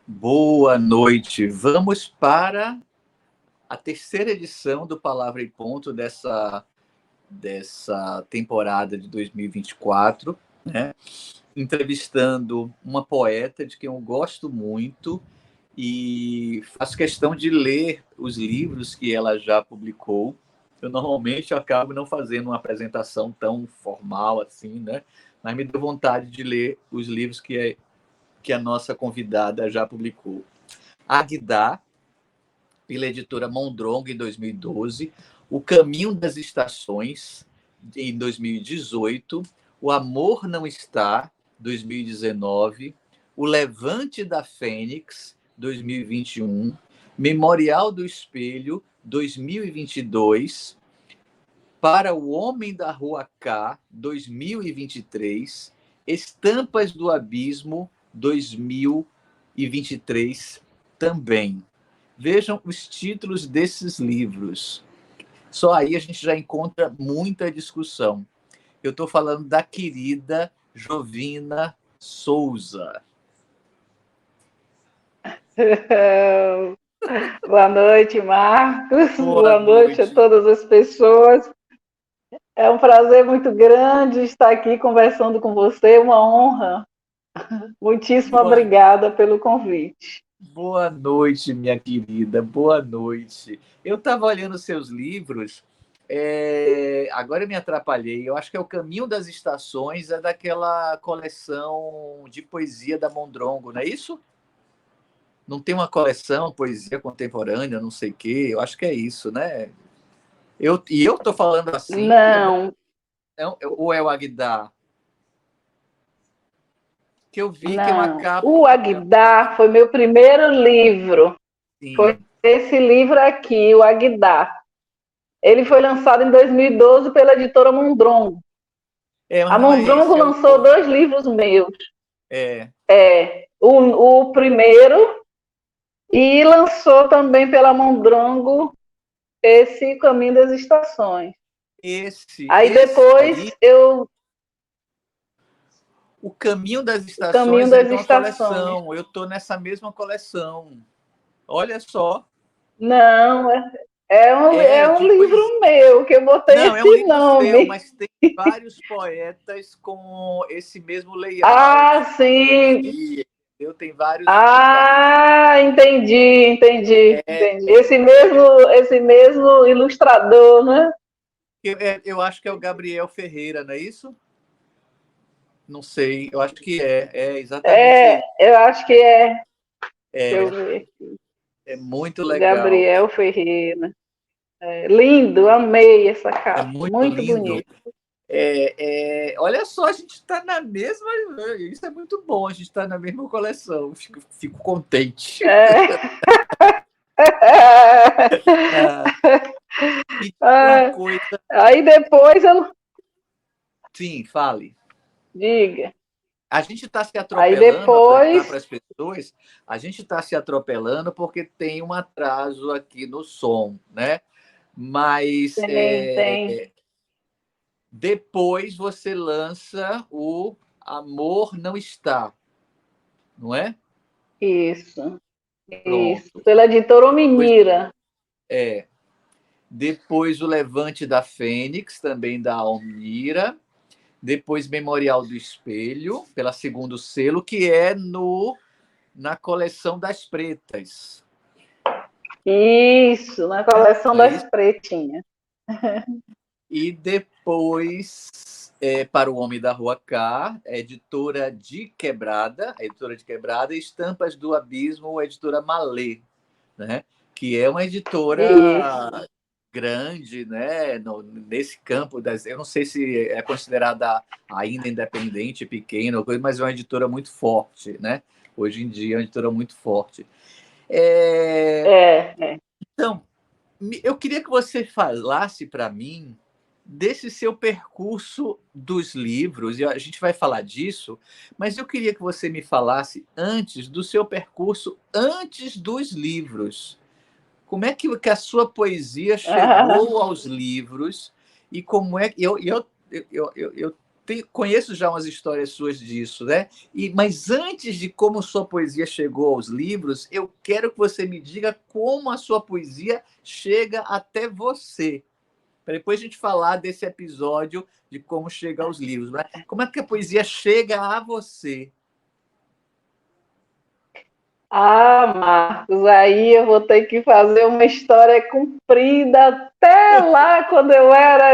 Boa noite. Vamos para a terceira edição do Palavra e Ponto dessa temporada de 2024, né? Entrevistando uma poeta de quem eu gosto muito e faço questão de ler os livros que ela já publicou. Eu normalmente acabo não fazendo uma apresentação tão formal assim, né? Mas me deu vontade de ler os livros que a nossa convidada já publicou. Águida, pela editora Mondrongo, em 2012, O Caminho das Estações, em 2018, O Amor Não Está, 2019, O Levante da Fênix, 2021, Memorial do Espelho, 2022, Para o Homem da Rua K, 2023, Estampas do Abismo, 2023 também. Vejam os títulos desses livros. Só aí a gente já encontra muita discussão. Eu estou falando da querida Jovina Souza. Boa noite, Marcos. Boa noite a todas as pessoas. É um prazer muito grande estar aqui conversando com você, uma honra. Muitíssimo obrigada pelo convite. Boa noite, minha querida, boa noite. Eu estava olhando seus livros, agora eu me atrapalhei. Eu acho que é O Caminho das Estações, é daquela coleção de poesia da Mondrongo, não é isso? Não tem uma coleção, poesia contemporânea, não sei o quê. Eu acho que é isso, né? Eu estou falando assim, Não. Ou é o Agdá? Que eu vi não. que é uma capa. O Agdá foi meu primeiro livro. Sim. Foi esse livro aqui, o Agdá. Ele foi lançado em 2012 pela editora Mondrongo. A Mondrongo lançou 2 livros meus. O primeiro, e lançou também pela Mondrongo esse Caminho das Estações. Aí depois eu... O Caminho das Estações é uma coleção. Eu estou nessa mesma coleção. Olha só. Não, é um livro meu, que eu botei esse nome. Não, é um livro seu, mas tem vários poetas com esse mesmo layout. Ah, sim. Eu tenho vários. Entendi. Esse mesmo ilustrador, né? Eu acho que é o Gabriel Ferreira, não é isso? Não sei, eu acho que é exatamente isso. Eu acho que é. Deixa eu ver aqui. É muito legal. Gabriel Ferreira. Lindo, amei essa capa. É muito lindo. Bonito. Olha só, a gente está na mesma. Isso é muito bom, a gente está na mesma coleção. Fico contente. Uma coisa... Aí depois eu... Sim, fale. Diga. A gente está se atropelando para as pessoas. A gente está se atropelando porque tem um atraso aqui no som, né? Mas tem. Depois você lança o Amor Não Está, não é? Isso. Isso. Pela editora Omnira. Depois o Levante da Fênix, também da Omnira. Depois Memorial do Espelho, pela Segundo Selo, que é na coleção das Pretas. Isso, na coleção das Pretinhas. E depois, Para o Homem da Rua K, editora de Quebrada, Estampas do Abismo, editora Malê, né? Que é uma editora grande, né? Nesse campo eu não sei se é considerada ainda independente, pequena, mas é uma editora muito forte, né? Hoje em dia é uma editora muito forte. Então, eu queria que você falasse para mim desse seu percurso dos livros, e a gente vai falar disso, mas eu queria que você me falasse antes do seu percurso antes dos livros. Como é que a sua poesia chegou aos livros e como é que eu conheço já umas histórias suas disso, né? Mas antes de como sua poesia chegou aos livros, eu quero que você me diga como a sua poesia chega até você. Para depois a gente falar desse episódio de como chega aos livros. Né? Como é que a poesia chega a você? Ah, Marcos, aí eu vou ter que fazer uma história comprida até lá quando eu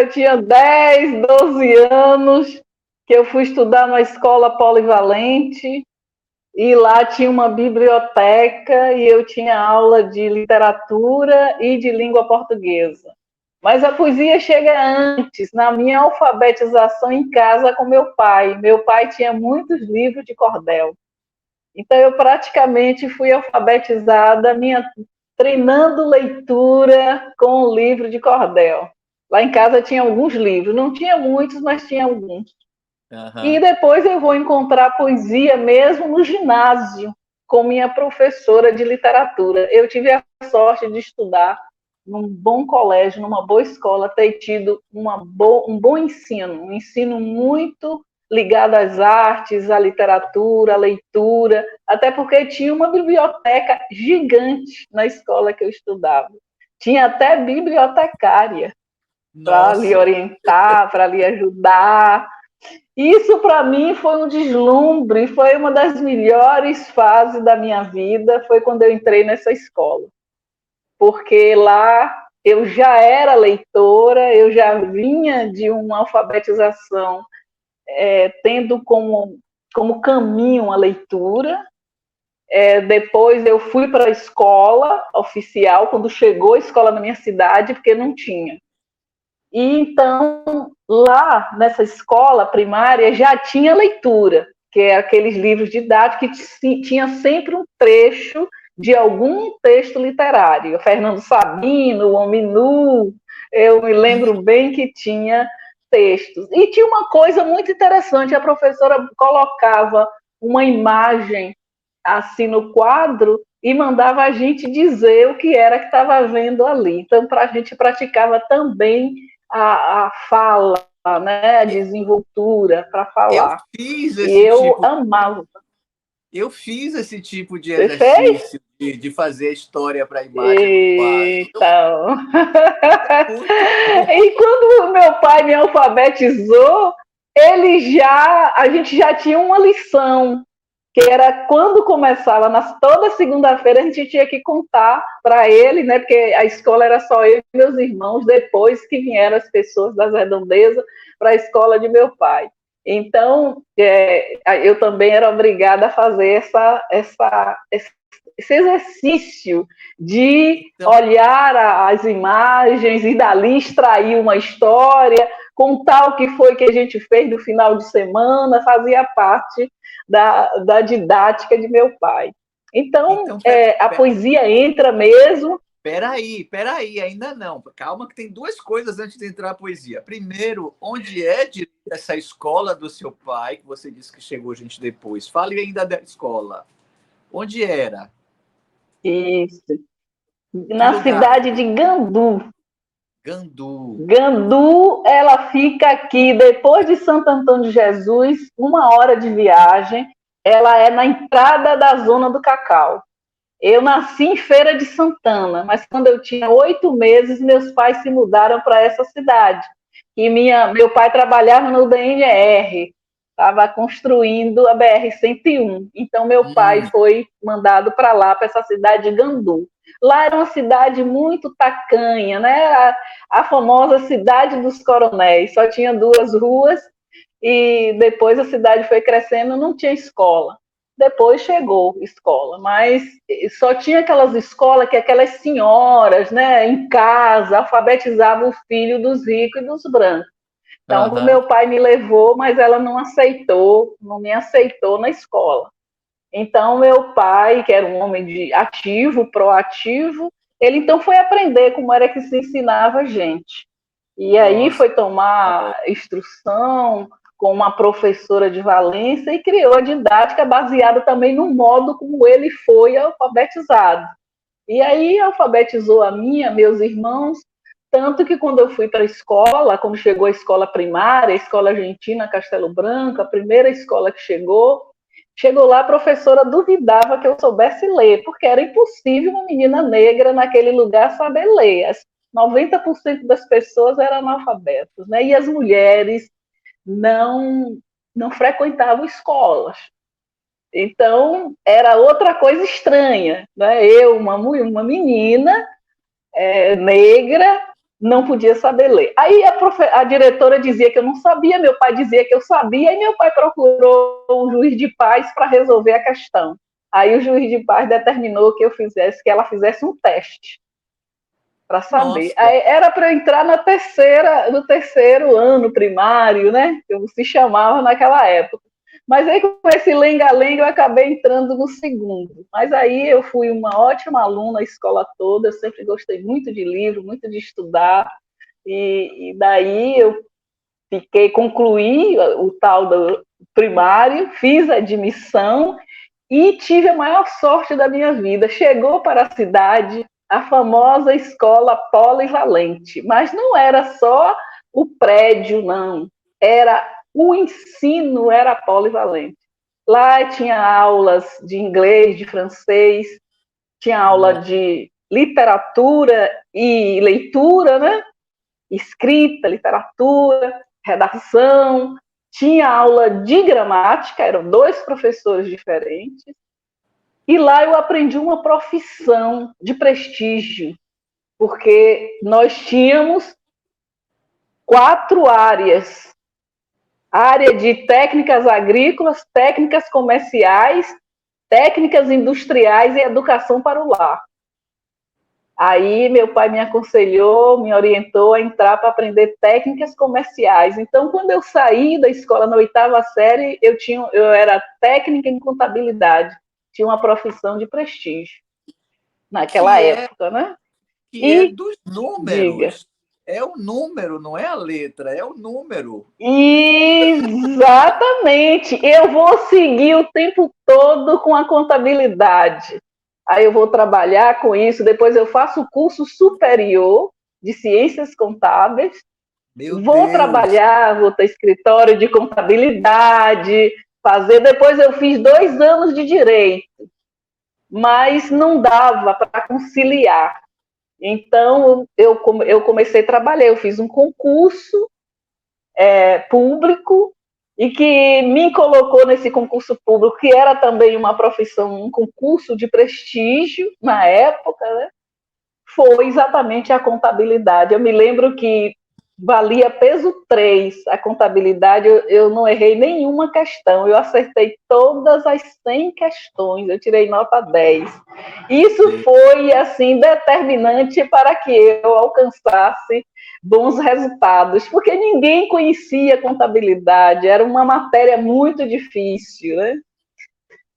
tinha 10, 12 anos, que eu fui estudar numa escola polivalente e lá tinha uma biblioteca e eu tinha aula de literatura e de língua portuguesa. Mas a poesia chega antes, na minha alfabetização em casa com meu pai. Meu pai tinha muitos livros de cordel. Então, eu praticamente fui alfabetizada treinando leitura com o livro de cordel. Lá em casa tinha alguns livros, não tinha muitos, mas tinha alguns. E depois eu vou encontrar poesia mesmo no ginásio, com minha professora de literatura. Eu tive a sorte de estudar num bom colégio, numa boa escola, ter tido um bom ensino, um ensino muito ligado às artes, à literatura, à leitura, até porque tinha uma biblioteca gigante na escola que eu estudava. Tinha até bibliotecária para lhe orientar, para lhe ajudar. Isso, para mim, foi um deslumbre, foi uma das melhores fases da minha vida, foi quando eu entrei nessa escola. Porque lá eu já era leitora, eu já vinha de uma alfabetização tendo como caminho a leitura. Depois eu fui para a escola oficial, quando chegou a escola na minha cidade, porque não tinha. E então, lá nessa escola primária, já tinha leitura, que é aqueles livros didáticos que tinha sempre um trecho de algum texto literário. Fernando Sabino, O Homem Nu, eu me lembro bem que tinha textos. E tinha uma coisa muito interessante, a professora colocava uma imagem assim no quadro e mandava a gente dizer o que era que estava vendo ali. Então, a gente praticava também a fala, né, a desenvoltura para falar. Amava. Eu fiz esse tipo de Você exercício de fazer a história para a imagem do pai. Então... E quando o meu pai me alfabetizou, a gente já tinha uma lição, que era quando começava, toda segunda-feira a gente tinha que contar para ele, né, porque a escola era só eu e meus irmãos, depois que vieram as pessoas das redondezas para a escola de meu pai. Então, eu também era obrigada a fazer esse exercício de olhar as imagens e dali extrair uma história, contar o que foi que a gente fez no final de semana, fazia parte da didática de meu pai. Então a poesia entra mesmo. Peraí, ainda não. Calma que tem duas coisas antes de entrar a poesia. Primeiro, onde é essa escola do seu pai, que você disse que chegou gente depois? Fale ainda da escola. Onde era? Isso. Na cidade de Gandu. Gandu, ela fica aqui, depois de Santo Antônio de Jesus, 1 hora de viagem. Ela é na entrada da zona do Cacau. Eu nasci em Feira de Santana, mas quando eu tinha 8 meses, meus pais se mudaram para essa cidade. E meu pai trabalhava no DNR, estava construindo a BR-101. Então, meu pai foi mandado para lá, para essa cidade de Gandu. Lá era uma cidade muito tacanha, né? A famosa cidade dos coronéis. Só tinha 2 ruas e depois a cidade foi crescendo, não tinha escola. Depois chegou escola, mas só tinha aquelas escolas que aquelas senhoras, né, em casa, alfabetizavam o filho dos ricos e dos brancos. Então, o meu pai me levou, mas ela não me aceitou na escola. Então, meu pai, que era um homem ativo, proativo, ele então foi aprender como era que se ensinava a gente. E aí foi tomar instrução com uma professora de Valência e criou a didática baseada também no modo como ele foi alfabetizado. E aí alfabetizou meus irmãos, Tanto que quando eu fui para a escola, quando chegou a escola primária, a escola argentina Castelo Branco, a primeira escola que chegou lá, a professora duvidava que eu soubesse ler, porque era impossível uma menina negra naquele lugar saber ler. 90% das pessoas eram analfabetas, né? E as mulheres não frequentavam escolas. Então, era outra coisa estranha, né? Eu, uma menina negra, não podia saber ler. Aí a diretora dizia que eu não sabia, meu pai dizia que eu sabia, e meu pai procurou um juiz de paz para resolver a questão. Aí o juiz de paz determinou que ela fizesse um teste para saber. Aí era para eu entrar no terceiro ano primário, né? Que se chamava naquela época. Mas aí, com esse lenga-lenga, eu acabei entrando no segundo. Mas aí eu fui uma ótima aluna a escola toda, eu sempre gostei muito de livro, muito de estudar, e daí eu concluí o tal do primário, fiz a admissão e tive a maior sorte da minha vida. Chegou para a cidade a famosa escola polivalente, mas não era só o prédio, não. O ensino era polivalente. Lá tinha aulas de inglês, de francês, tinha aula de literatura e leitura, né? Escrita, literatura, redação, tinha aula de gramática, eram 2 professores diferentes, e lá eu aprendi uma profissão de prestígio, porque nós tínhamos 4 áreas: área de técnicas agrícolas, técnicas comerciais, técnicas industriais e educação para o lar. Aí meu pai me aconselhou, me orientou a entrar para aprender técnicas comerciais. Então, quando eu saí da escola na 8ª série, eu era técnica em contabilidade, tinha uma profissão de prestígio naquela época, né? É dos números. Diga. É o número, não é a letra, é o número. Exatamente. Eu vou seguir o tempo todo com a contabilidade. Aí eu vou trabalhar com isso, depois eu faço o curso superior de ciências contábeis, vou trabalhar, vou ter escritório de contabilidade, depois eu fiz 2 anos de direito, mas não dava para conciliar. Então eu comecei a trabalhar, eu fiz um concurso público, e que me colocou nesse concurso público, que era também uma profissão, um concurso de prestígio na época, né? Foi exatamente a contabilidade. Eu me lembro que valia peso 3 a contabilidade, eu não errei nenhuma questão, eu acertei todas as 100 questões, eu tirei nota 10. Isso foi, assim, determinante para que eu alcançasse bons resultados, porque ninguém conhecia contabilidade, era uma matéria muito difícil, né?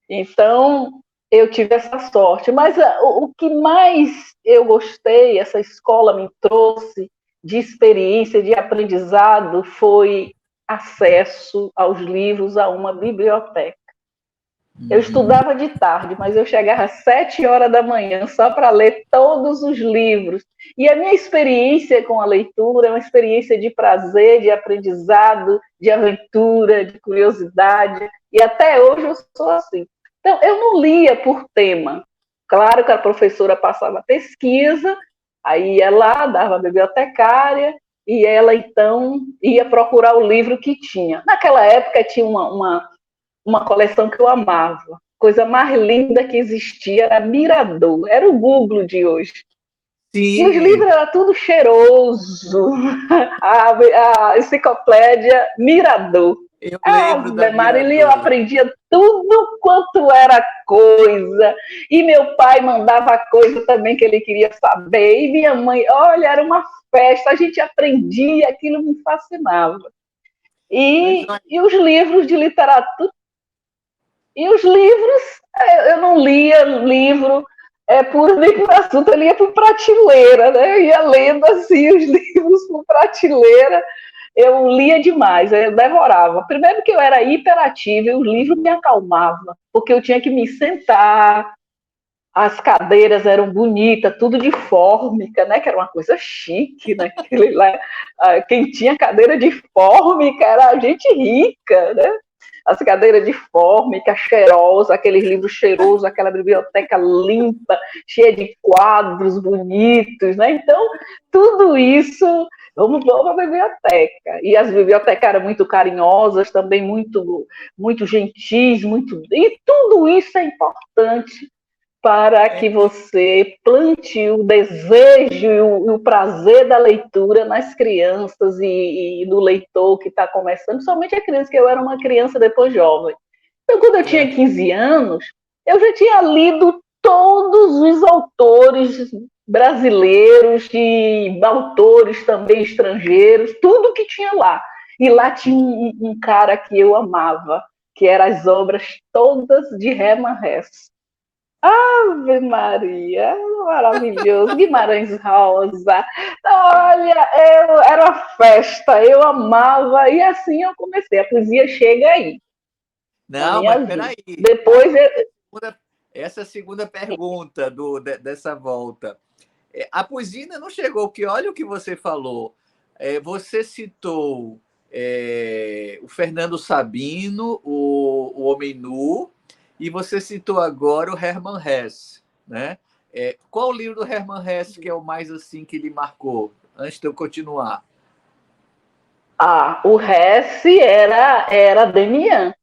Então, eu tive essa sorte. Mas o que mais eu gostei, essa escola me trouxe de experiência, de aprendizado, foi acesso aos livros, a uma biblioteca. Eu estudava de tarde, mas eu chegava às 7 horas da manhã só para ler todos os livros. E a minha experiência com a leitura é uma experiência de prazer, de aprendizado, de aventura, de curiosidade. E até hoje eu sou assim. Então, eu não lia por tema. Claro que a professora passava pesquisa, aí ia lá, dava a bibliotecária, e ela, então, ia procurar o livro que tinha. Naquela época tinha uma coleção que eu amava. Coisa mais linda que existia era Mirador. Era o Google de hoje. Sim. E os livros eram tudo cheiroso. A enciclopédia Mirador. Eu lembro da Marília, eu aprendia tudo quanto era coisa. E meu pai mandava coisa também que ele queria saber. E minha mãe, olha, era uma festa. A gente aprendia, aquilo me fascinava. E os livros de literatura. E os livros, eu não lia livro por assunto, eu lia por prateleira, né? Eu ia lendo assim os livros por prateleira, eu lia demais, eu devorava. Primeiro que eu era hiperativa e o livro me acalmava, porque eu tinha que me sentar, as cadeiras eram bonitas, tudo de fórmica, né? Que era uma coisa chique, né? Quem tinha cadeira de fórmica era a gente rica, né? As cadeiras de fórmica, cheirosa, aqueles livros cheirosos, aquela biblioteca limpa, cheia de quadros bonitos, né? Então, tudo isso, vamos para a biblioteca. E as bibliotecárias muito carinhosas, também muito gentis, e tudo isso é importante para que você plante o desejo e o prazer da leitura nas crianças e no leitor que está começando, somente a criança, que eu era uma criança depois jovem. Então, quando eu tinha 15 anos, eu já tinha lido todos os autores brasileiros e autores também estrangeiros, tudo que tinha lá. E lá tinha um cara que eu amava, que eram as obras todas de Hermann Hesse. Ave Maria, maravilhoso, Guimarães Rosa. Olha, era uma festa, eu amava, e assim eu comecei. A poesia chega aí. Não, mas peraí. Depois essa segunda pergunta dessa volta. A poesia ainda não chegou, que olha o que você falou. Você citou o Fernando Sabino, o Homem Nu, e você citou agora o Hermann Hesse, né? Qual o livro do Hermann Hesse que é o mais assim que lhe marcou? Antes de eu continuar. O Hesse era Demian.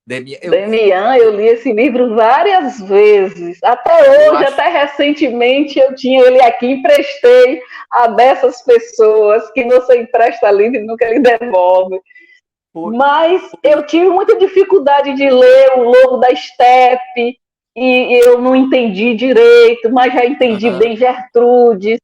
Demian, eu li esse livro várias vezes. Até hoje, até recentemente, eu tinha ele aqui, emprestei a dessas pessoas que você empresta livro e nunca lhe devolve. Mas eu tive muita dificuldade de ler O Lobo da Estepe, e eu não entendi direito, mas já entendi bem Gertrudes,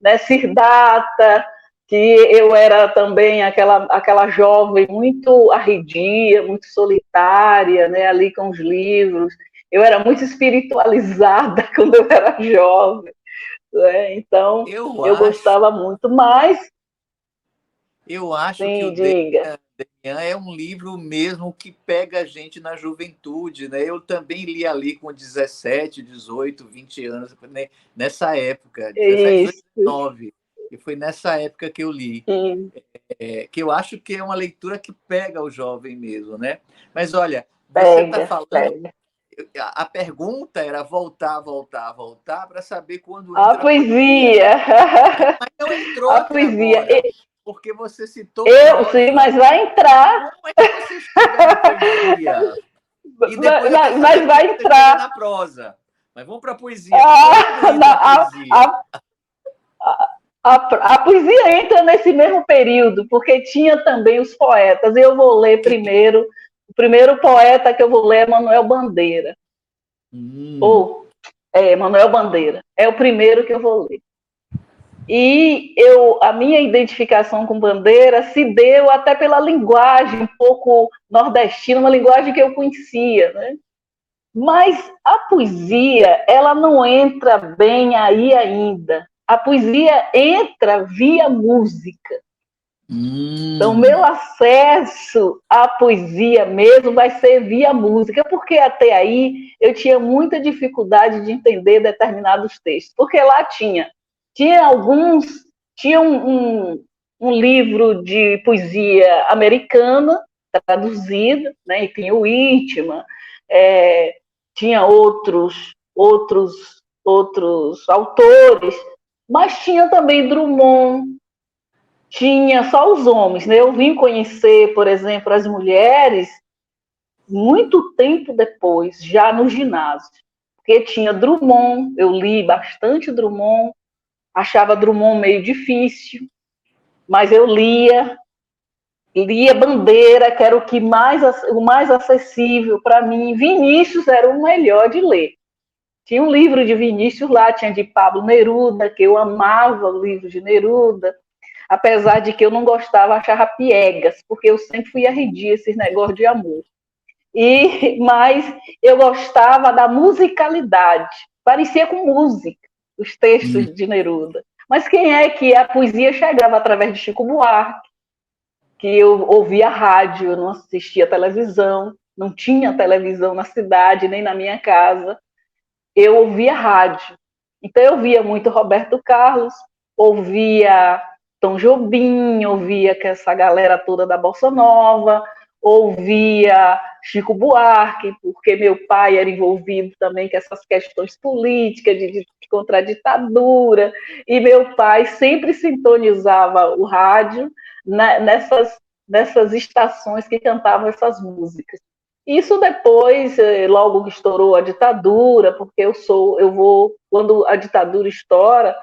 né, Siddhartha, que eu era também aquela jovem muito arredia, muito solitária, né, ali com os livros. Eu era muito espiritualizada quando eu era jovem, né? Então eu gostava muito, mas eu acho sim, que o Demian é um livro mesmo que pega a gente na juventude, né? Eu também li ali com 17, 18, 20 anos, nessa época, 17, 18, 19. E foi nessa época que eu li. Que eu acho que é uma leitura que pega o jovem mesmo, né? Mas olha, você está falando... A pergunta era voltar para saber quando entra a poesia. Mas não entrou a poesia. Agora, porque você citou Sim, mas vai entrar. Como é que você chega na poesia? E depois mas vai entrar na prosa. Mas vamos para a poesia. A poesia entra nesse mesmo período, porque tinha também os poetas. Eu vou ler primeiro. O primeiro poeta que eu vou ler é Manuel Bandeira. Manuel Bandeira. É o primeiro que eu vou ler. E a minha identificação com Bandeira se deu até pela linguagem um pouco nordestina, uma linguagem que eu conhecia, né? Mas a poesia, ela não entra bem aí ainda. A poesia entra via música. Então, meu acesso à poesia mesmo vai ser via música, porque até aí eu tinha muita dificuldade de entender determinados textos, porque lá tinha um livro de poesia americana traduzido, né, e tinha o Whitman, tinha outros autores, mas tinha também Drummond, tinha só os homens, né? Eu vim conhecer, por exemplo, as mulheres muito tempo depois, já no ginásio, porque tinha Drummond, eu li bastante Drummond, achava Drummond meio difícil, mas eu lia Bandeira, que era o mais acessível para mim. Vinícius era o melhor de ler. Tinha um livro de Vinícius lá, tinha de Pablo Neruda, que eu amava o livro de Neruda, apesar de que eu não gostava, achava piegas, porque eu sempre fui arredia esses negócios de amor. Mas eu gostava da musicalidade, parecia com música, os textos de Neruda. Mas quem é que a poesia chegava através de Chico Buarque, que eu ouvia rádio, eu não assistia televisão, não tinha televisão na cidade, nem na minha casa. eu ouvia rádio. Então eu via muito Roberto Carlos, ouvia Tom Jobim, ouvia essa galera toda da Bossa Nova, ouvia Chico Buarque, porque meu pai era envolvido também com essas questões políticas, contra a ditadura, e meu pai sempre sintonizava o rádio nessas estações que cantavam essas músicas. Isso depois, logo que estourou a ditadura, porque quando a ditadura estoura,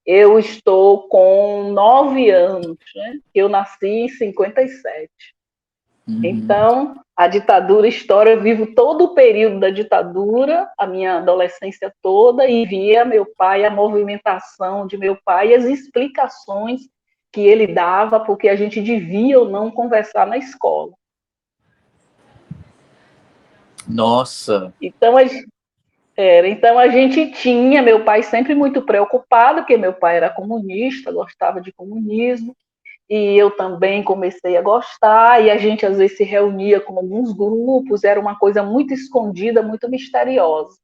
eu estou com 9 anos, né? Eu nasci em 57. Então, a ditadura estoura, eu vivo todo o período da ditadura, a minha adolescência toda, e via meu pai, a movimentação de meu pai, as explicações que ele dava, porque a gente devia ou não conversar na escola. Nossa! Então, a gente tinha, meu pai sempre muito preocupado, porque meu pai era comunista, gostava de comunismo, e eu também comecei a gostar, e a gente às vezes se reunia com alguns grupos, era uma coisa muito escondida, muito misteriosa.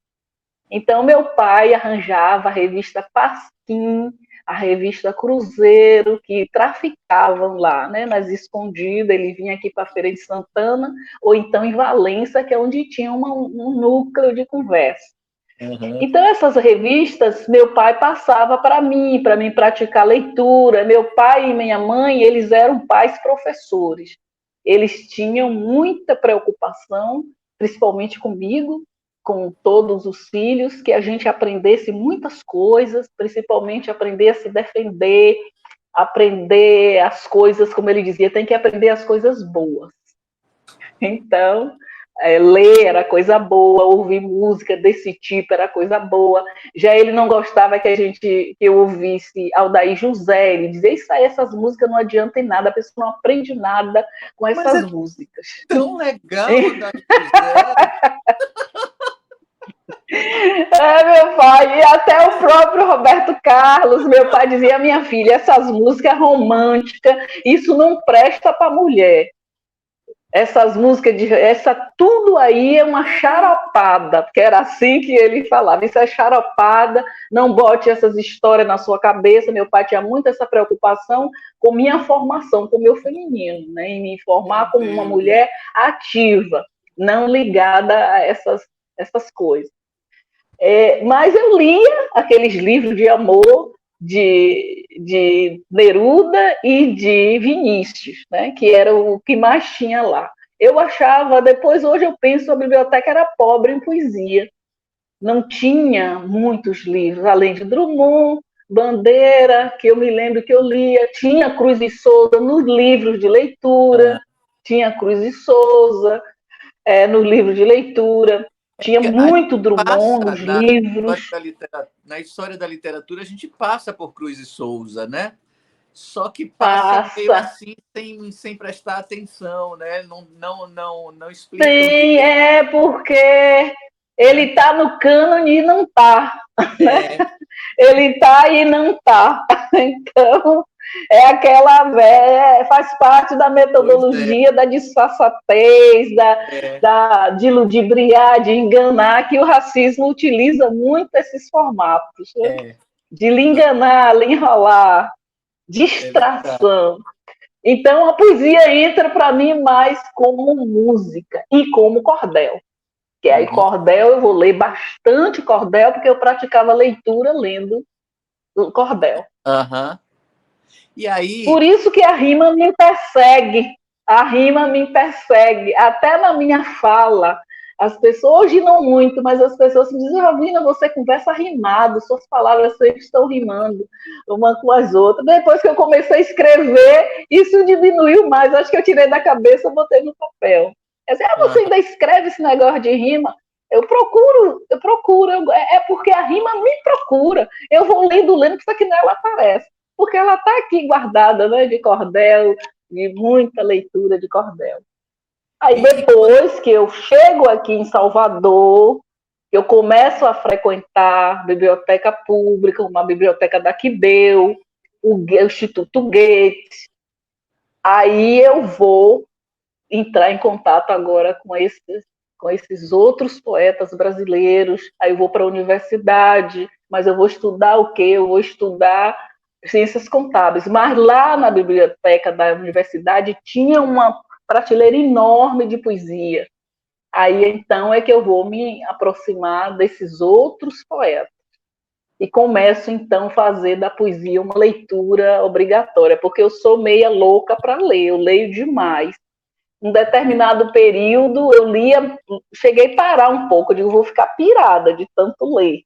Então, meu pai arranjava a revista Pasquim, a revista Cruzeiro, que traficavam lá, né, nas escondidas. Ele vinha aqui para a Feira de Santana, ou então em Valença, que é onde tinha um núcleo de conversa. Uhum. Então, essas revistas, meu pai passava para mim praticar leitura. Meu pai e minha mãe, eles eram pais professores. Eles tinham muita preocupação, principalmente comigo, com todos os filhos, que a gente aprendesse muitas coisas, principalmente aprender a se defender, aprender as coisas, como ele dizia, tem que aprender as coisas boas. Então, ler era coisa boa, ouvir música desse tipo era coisa boa. Já ele não gostava que eu ouvisse Aldair José, ele dizia, isso aí, essas músicas não adiantam em nada, a pessoa não aprende nada com essas músicas. Tão legal, Aldair José. Meu pai, e até o próprio Roberto Carlos, meu pai dizia, minha filha, essas músicas românticas, isso não presta para mulher. Essas músicas, tudo aí é uma xaropada, porque era assim que ele falava, isso é xaropada, não bote essas histórias na sua cabeça. Meu pai tinha muito essa preocupação com minha formação, com o meu feminino, né, em me formar como uma mulher ativa, não ligada a essas coisas. Mas eu lia aqueles livros de amor de Neruda e de Vinícius, né, que era o que mais tinha lá. Eu achava, depois hoje eu penso, a biblioteca era pobre em poesia. Não tinha muitos livros, além de Drummond, Bandeira, que eu me lembro que eu lia, tinha Cruz e Souza nos livros de leitura, tinha Cruz e Souza nos livros de leitura. Tinha muito Drummond nos livros. Na história da literatura, a gente passa por Cruz e Souza, né? Só que passa meio assim, sem prestar atenção, né? Não explica. Sim, porque ele está no cânone e não está. Né? Ele está e não está. Então, faz parte da metodologia da disfarçatez, de ludibriar, de enganar, que o racismo utiliza muito esses formatos. Né? De lhe enganar, lhe enrolar, distração. Então, a poesia entra para mim mais como música e como cordel. Que aí, cordel, eu vou ler bastante cordel, porque eu praticava leitura lendo cordel. E aí... Por isso que a rima me persegue. A rima me persegue. Até na minha fala. As pessoas, hoje não muito, mas as pessoas me dizem, Ravina, você conversa rimado, suas palavras sempre estão rimando uma com as outras. Depois que eu comecei a escrever, isso diminuiu mais. Acho que eu tirei da cabeça e botei no papel. Eu disse, você ainda escreve esse negócio de rima? Eu procuro. É porque a rima me procura. Eu vou lendo, isso aqui nela aparece. Porque ela está aqui guardada, né, de cordel, de muita leitura de cordel. Aí depois que eu chego aqui em Salvador, eu começo a frequentar a biblioteca pública, uma biblioteca da Quibeu, o Instituto Goethe. Aí eu vou entrar em contato agora com com esses outros poetas brasileiros. Aí eu vou para a universidade, mas eu vou estudar o quê? Eu vou estudar ciências contábeis. Mas lá na biblioteca da universidade tinha uma prateleira enorme de poesia. Aí então é que eu vou me aproximar desses outros poetas. E começo então a fazer da poesia uma leitura obrigatória, porque eu sou meia louca para ler, eu leio demais. Um determinado período eu lia, cheguei a parar um pouco, eu digo, vou ficar pirada de tanto ler.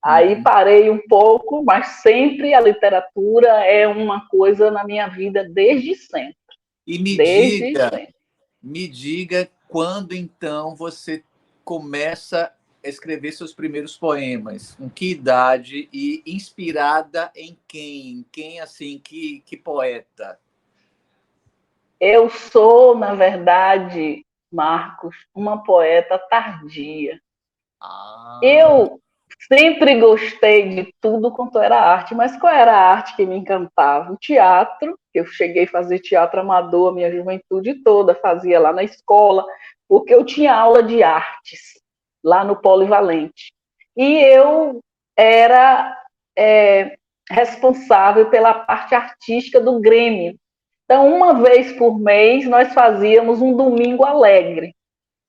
Aí parei um pouco, mas sempre a literatura é uma coisa na minha vida desde sempre. E me diga quando então você começa a escrever seus primeiros poemas, com que idade e inspirada em quem? Quem assim, que poeta? Eu sou, na verdade, Marcos, uma poeta tardia. Eu sempre gostei de tudo quanto era arte, mas qual era a arte que me encantava? O teatro, eu cheguei a fazer teatro amador a minha juventude toda, fazia lá na escola, porque eu tinha aula de artes lá no Polivalente. E eu era responsável pela parte artística do Grêmio. Então, uma vez por mês, nós fazíamos um domingo alegre,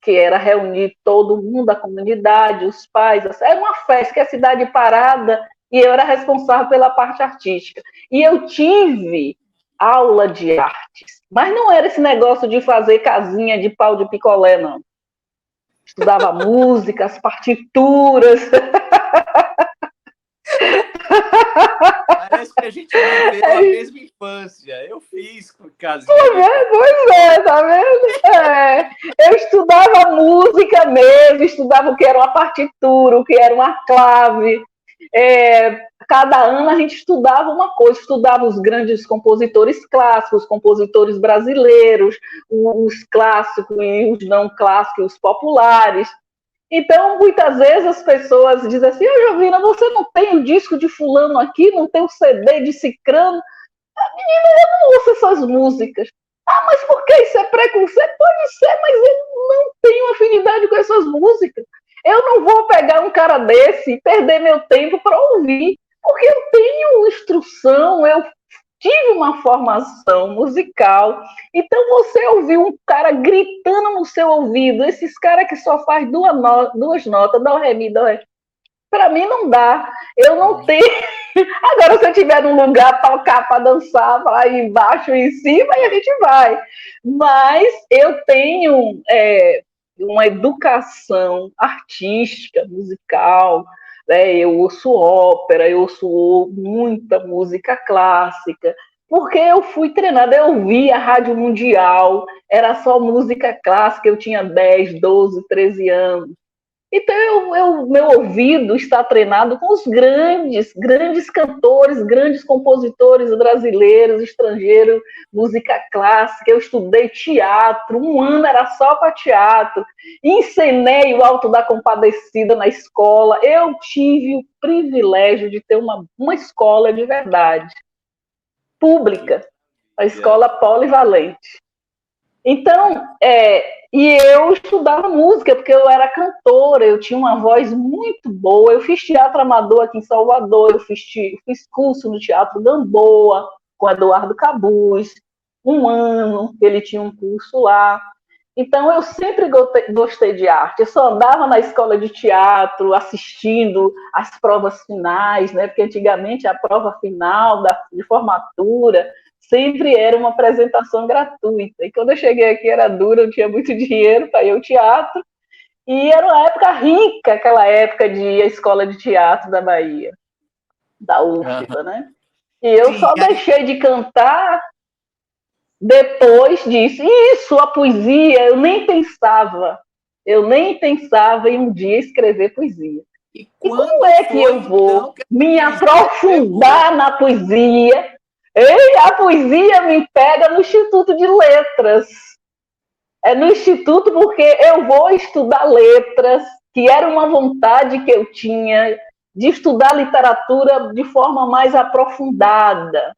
que era reunir todo mundo da comunidade, os pais. Era uma festa, que é a cidade parada, e eu era responsável pela parte artística. E eu tive aula de artes, mas não era esse negócio de fazer casinha de pau de picolé, não. Estudava música, as partituras. Parece que a gente viveu a mesma infância. Eu fiz casinha. Pois é, tá vendo? Eu estudava música mesmo, estudava o que era uma partitura, o que era uma clave. Cada ano a gente estudava uma coisa, estudava os grandes compositores clássicos, os compositores brasileiros, os clássicos e os não clássicos, os populares. Então, muitas vezes as pessoas dizem assim, Jovina, você não tem o disco de fulano aqui, não tem o CD de cicrano? Menina, eu não ouço essas músicas. Mas por que isso é preconceito? Pode ser, mas eu não tenho afinidade com essas músicas. Eu não vou pegar um cara desse e perder meu tempo para ouvir, porque eu tenho instrução, eu tive uma formação musical. Então você ouvir um cara gritando no seu ouvido, esses caras que só faz duas notas, dó, ré, mi, dó, ré, para mim não dá. Eu não tenho. Agora, se eu tiver num lugar para tocar, para dançar, para ir embaixo e em cima, aí a gente vai. Mas eu tenho uma educação artística, musical, eu ouço ópera, eu ouço muita música clássica, porque eu fui treinada, eu vi a Rádio Mundial, era só música clássica, eu tinha 10, 12, 13 anos. Então, meu ouvido está treinado com os grandes cantores, grandes compositores brasileiros, estrangeiros, música clássica. Eu estudei teatro, um ano era só para teatro. Encenei o Alto da Compadecida na escola. Eu tive o privilégio de ter uma escola de verdade, pública, a escola polivalente. Então, e eu estudava música, porque eu era cantora, eu tinha uma voz muito boa, eu fiz teatro amador aqui em Salvador, eu fiz curso no Teatro Gamboa, com Eduardo Cabuz, um ano, ele tinha um curso lá. Então, eu sempre gostei de arte, eu só andava na escola de teatro, assistindo às provas finais, né? Porque antigamente a prova final de formatura sempre era uma apresentação gratuita. E quando eu cheguei aqui era duro, eu tinha muito dinheiro para ir ao teatro. E era uma época rica, aquela época de ir à escola de teatro da Bahia, da UFBA, né? E eu só deixei de cantar depois disso. Isso, a poesia, eu nem pensava em um dia escrever poesia. E como é que eu vou me aprofundar na poesia? A poesia me pega no Instituto de Letras. É no Instituto porque eu vou estudar letras, que era uma vontade que eu tinha de estudar literatura de forma mais aprofundada.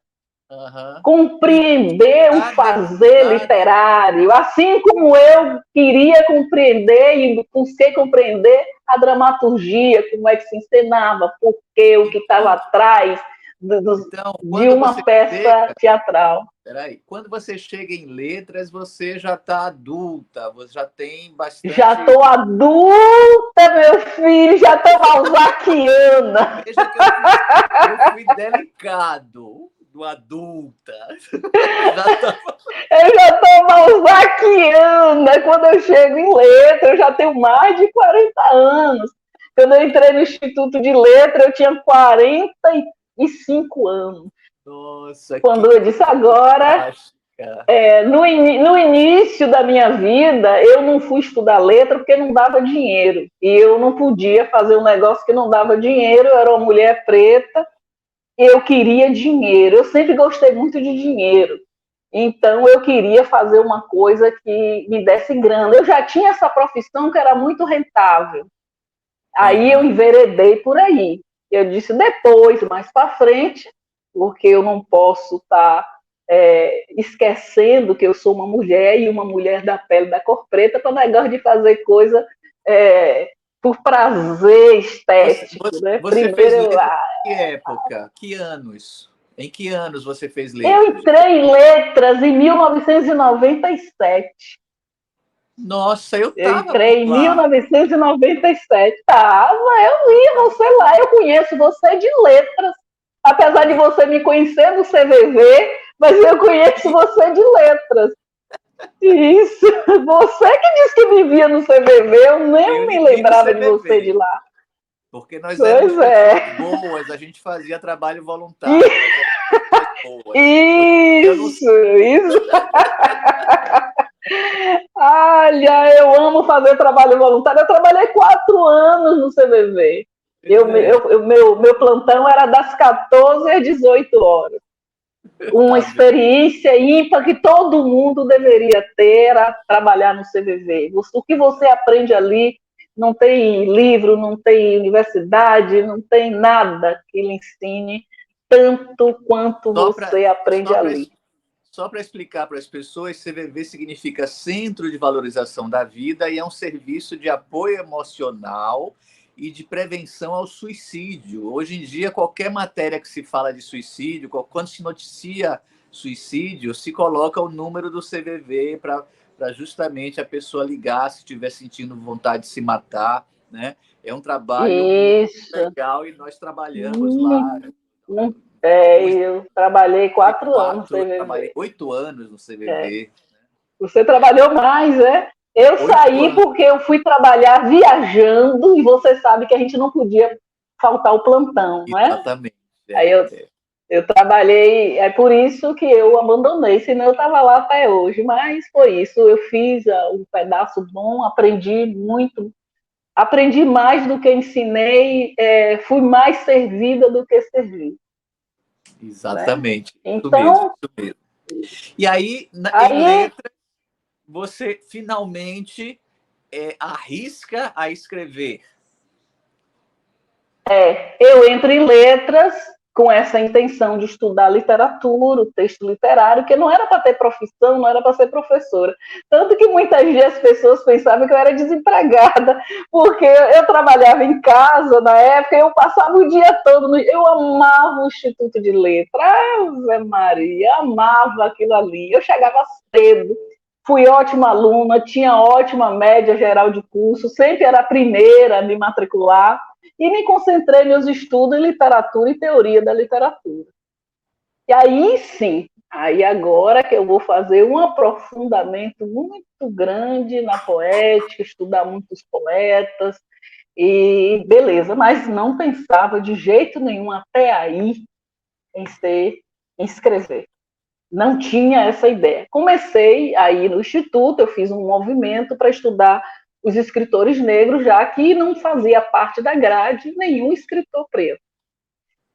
compreender o fazer literário, assim como eu queria compreender e busquei compreender a dramaturgia, como é que se encenava, por quê, o que estava atrás de uma peça teatral. Peraí, quando você chega em letras, você já está adulta, você já tem bastante... Já estou adulta, meu filho, já estou balzaquiana. Veja que eu fui delicado do adulta. Eu já estou balzaquiana. Quando eu chego em letra, eu já tenho mais de 40 anos. Quando eu entrei no Instituto de Letra, eu tinha 45 anos. Nossa, quando eu disse agora, no início da minha vida, eu não fui estudar letra porque não dava dinheiro. E eu não podia fazer um negócio que não dava dinheiro. Eu era uma mulher preta e eu queria dinheiro. Eu sempre gostei muito de dinheiro. Então, eu queria fazer uma coisa que me desse grana. Eu já tinha essa profissão que era muito rentável. Aí eu enveredei por aí. Eu disse depois, mais para frente, porque eu não posso estar esquecendo que eu sou uma mulher e uma mulher da pele da cor preta para negócio de fazer coisa por prazer estético. Você fez letra em que época? Que anos? Em que anos você fez letras? Eu entrei em letras em 1997. Nossa, eu entrei em 1997. Eu ia você lá, eu conheço você de letras. Apesar de você me conhecer no CVV, mas eu conheço você de letras. Isso. Você que disse que vivia no CVV, eu nem me lembrava de você de lá. Porque nós éramos pessoas boas, a gente fazia trabalho voluntário. Isso. Olha, eu amo fazer trabalho voluntário. Eu trabalhei 4 anos no CVV. Meu plantão era das 14 às 18 horas. Uma experiência ímpar que todo mundo deveria ter era trabalhar no CVV. O que você aprende ali, não tem livro, não tem universidade, não tem nada que lhe ensine tanto quanto você aprende ali. Só para explicar para as pessoas, CVV significa Centro de Valorização da Vida e é um serviço de apoio emocional e de prevenção ao suicídio. Hoje em dia, qualquer matéria que se fala de suicídio, quando se noticia suicídio, se coloca o número do CVV para justamente a pessoa ligar se estiver sentindo vontade de se matar, né? É um trabalho muito legal e nós trabalhamos lá. Eu trabalhei 4 anos no CVV. Trabalhei 8 anos no CVV. Você trabalhou mais, né? Eu saí porque eu fui trabalhar viajando e você sabe que a gente não podia faltar o plantão, não é? Exatamente. Aí eu trabalhei, é por isso que eu abandonei, senão eu estava lá até hoje. Mas foi isso, eu fiz um pedaço bom, aprendi muito, aprendi mais do que ensinei, fui mais servida do que servi. Exatamente. Né? Então, isso mesmo. E aí, em letras, você finalmente arrisca a escrever. Eu entro em letras com essa intenção de estudar literatura, o texto literário, que não era para ter profissão, não era para ser professora. Tanto que muitas vezes as pessoas pensavam que eu era desempregada, porque eu trabalhava em casa na época, eu passava o dia todo, eu amava o Instituto de Letras, Ave Maria, amava aquilo ali. Eu chegava cedo, fui ótima aluna, tinha ótima média geral de curso, sempre era a primeira a me matricular, e me concentrei nos estudos em literatura e teoria da literatura. E aí sim, agora que eu vou fazer um aprofundamento muito grande na poética, estudar muitos poetas, e beleza, mas não pensava de jeito nenhum até aí em escrever. Não tinha essa ideia. Comecei aí no Instituto, eu fiz um movimento para estudar os escritores negros, já que não fazia parte da grade nenhum escritor preto.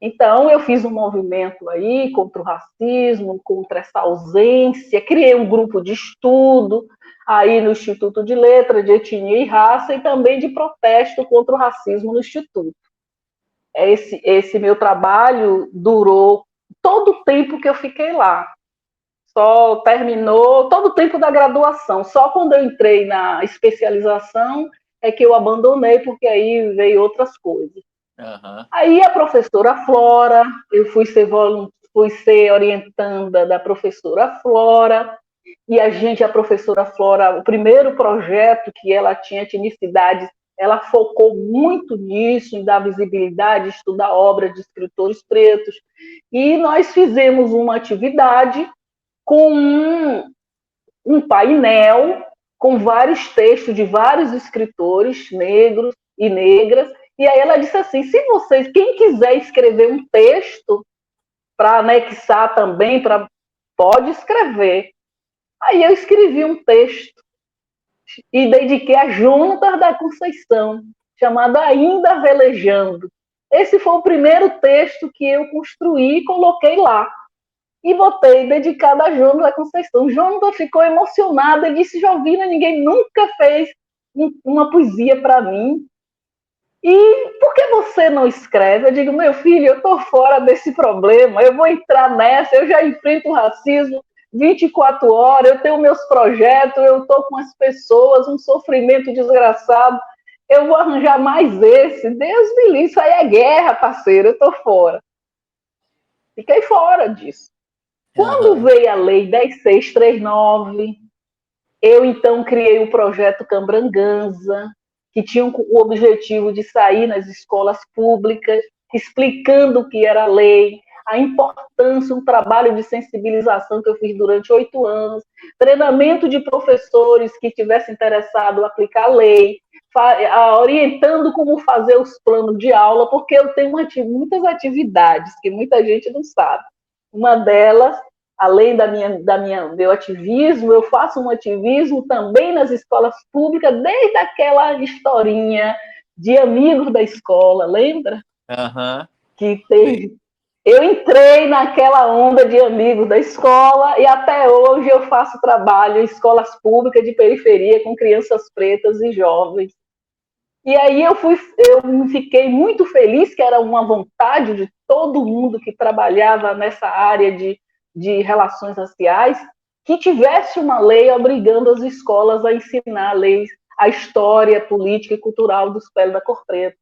Então, eu fiz um movimento aí contra o racismo, contra essa ausência, criei um grupo de estudo aí no Instituto de Letras, de etnia e raça, e também de protesto contra o racismo no Instituto. Esse meu trabalho durou todo o tempo que eu fiquei lá. Só terminou todo o tempo da graduação. Só quando eu entrei na especialização é que eu abandonei, porque aí veio outras coisas. Aham. Aí a professora Flora, eu fui ser orientanda da professora Flora, e a professora Flora, o primeiro projeto que ela tinha, Etnicidades, ela focou muito nisso, em dar visibilidade, estudar obra de escritores pretos, e nós fizemos uma atividade com um painel com vários textos de vários escritores negros e negras, e aí ela disse assim, se vocês, quem quiser escrever um texto para anexar também, pode escrever. Aí eu escrevi um texto e dediquei a Jonatas da Conceição, chamado Ainda Velejando. Esse foi o primeiro texto que eu construí e coloquei lá. E botei dedicado a Jonatas da Conceição. Jonatas ficou emocionada e disse, Jovina, ninguém nunca fez uma poesia para mim. E por que você não escreve? Eu digo, meu filho, eu estou fora desse problema, eu vou entrar nessa, eu já enfrento o racismo 24 horas, eu tenho meus projetos, eu estou com as pessoas, um sofrimento desgraçado, eu vou arranjar mais esse. Deus me livre, isso aí é guerra, parceiro, eu estou fora. Fiquei fora disso. Quando Aham. veio a Lei 10.639, eu então criei o projeto Cambranganza, que tinha o objetivo de sair nas escolas públicas, explicando o que era a lei, a importância, um trabalho de sensibilização que eu fiz durante 8 anos, treinamento de professores que tivessem interessado em aplicar a lei, orientando como fazer os planos de aula, porque eu tenho muitas atividades que muita gente não sabe. Uma delas, além meu ativismo, eu faço um ativismo também nas escolas públicas, desde aquela historinha de amigos da escola, lembra? Aham. Que teve. Eu entrei naquela onda de amigos da escola e até hoje eu faço trabalho em escolas públicas de periferia com crianças pretas e jovens. E aí eu fiquei muito feliz, que era uma vontade de todo mundo que trabalhava nessa área de relações raciais, que tivesse uma lei obrigando as escolas a ensinar leis, a história política e cultural dos peles da cor preta.